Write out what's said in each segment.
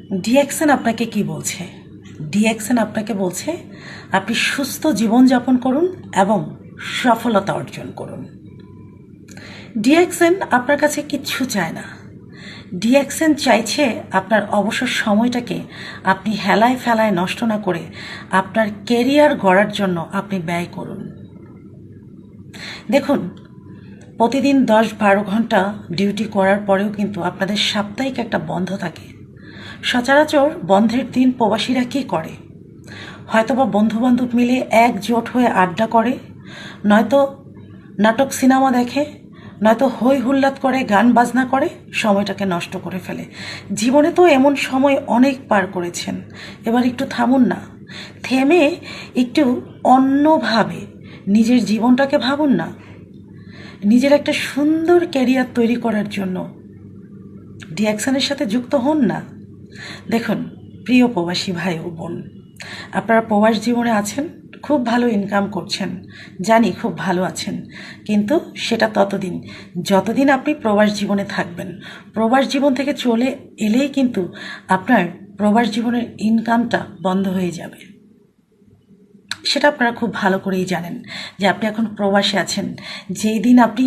DXN আপনাকে কি বলছে? ডিএক্সএন আপনাকে বলছে আপনি সুস্থ জীবনযাপন করুন এবং সফলতা অর্জন করুন। ডিএক্সএন আপনার কাছে কিচ্ছু চায় না। ডিএক্সএন চাইছে আপনার অবসর সময়টাকে আপনি হেলায় ফেলায় নষ্ট না করে আপনার কেরিয়ার গড়ার জন্য আপনি ব্যয় করুন। দেখুন, প্রতিদিন 10-12 ঘন্টা ডিউটি করার পরেও কিন্তু আপনাদের সাপ্তাহিক একটা বন্ধ থাকে। সচরাচর বন্ধের দিন প্রবাসীরা কী করে? হয়তোবা বন্ধুবান্ধব মিলে একজোট হয়ে আড্ডা করে, নয়তো নাটক সিনেমা দেখে, নয়তো হই হুল্লাদ করে, গান বাজনা করে, সময়টাকে নষ্ট করে ফেলে। জীবনে তো এমন সময় অনেক পার করেছেন, এবার একটু থামুন না। থেমে একটু অন্যভাবে নিজের জীবনটাকে ভাবুন না। নিজের একটা সুন্দর ক্যারিয়ার তৈরি করার জন্য ডিএক্সএনের সাথে যুক্ত হন না। দেখুন প্রিয় প্রবাসী ভাই ও বোন, আপনারা প্রবাস জীবনে আছেন, খুব ভালো ইনকাম করছেন, জানি খুব ভালো আছেন, কিন্তু সেটা ততদিন যতদিন আপনি প্রবাস জীবনে থাকবেন। প্রবাস জীবন থেকে চলে এলেই কিন্তু আপনার প্রবাস জীবনের ইনকামটা বন্ধ হয়ে যাবে। সেটা আপনারা খুব ভালো করেই জানেন যে আপনি এখন প্রবাসে আছেন। যেই দিন আপনি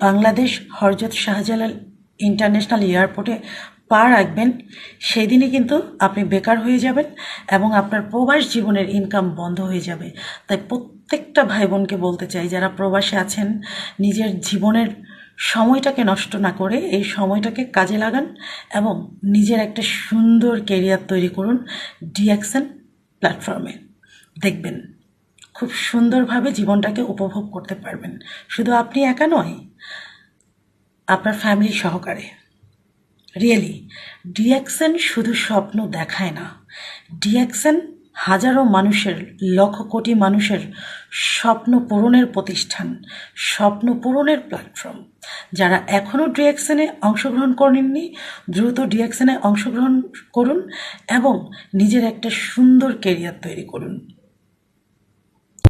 বাংলাদেশ হযরত শাহজালাল ইন্টারন্যাশনাল এয়ারপোর্টে পা রাখবেন, সেই দিনই কিন্তু আপনি বেকার হয়ে যাবেন এবং আপনার প্রবাস জীবনের ইনকাম বন্ধ হয়ে যাবে। তাই প্রত্যেকটা ভাই বোনকে বলতে চাই, যারা প্রবাসে আছেন, নিজের জীবনের সময়টাকে নষ্ট না করে এই সময়টাকে কাজে লাগান এবং নিজের একটা সুন্দর ক্যারিয়ার তৈরি করুন ডিএক্সএন প্ল্যাটফর্মে। দেখবেন খুব সুন্দরভাবে জীবনটাকে উপভোগ করতে পারবেন। শুধু আপনি একা নয়, আপনার ফ্যামিলি সহকারে। রিয়েলি ডিএক্সএন শুধু স্বপ্ন দেখায় না, ডিএক্সএন হাজারো মানুষের, লক্ষ কোটি মানুষের স্বপ্ন পূরণের প্রতিষ্ঠান, স্বপ্ন পূরণের প্ল্যাটফর্ম। যারা এখনও ডিএক্সএনে অংশগ্রহণ করেননি, দ্রুত ডিএক্সএনে অংশগ্রহণ করুন এবং নিজের একটা সুন্দর ক্যারিয়ার তৈরি করুন।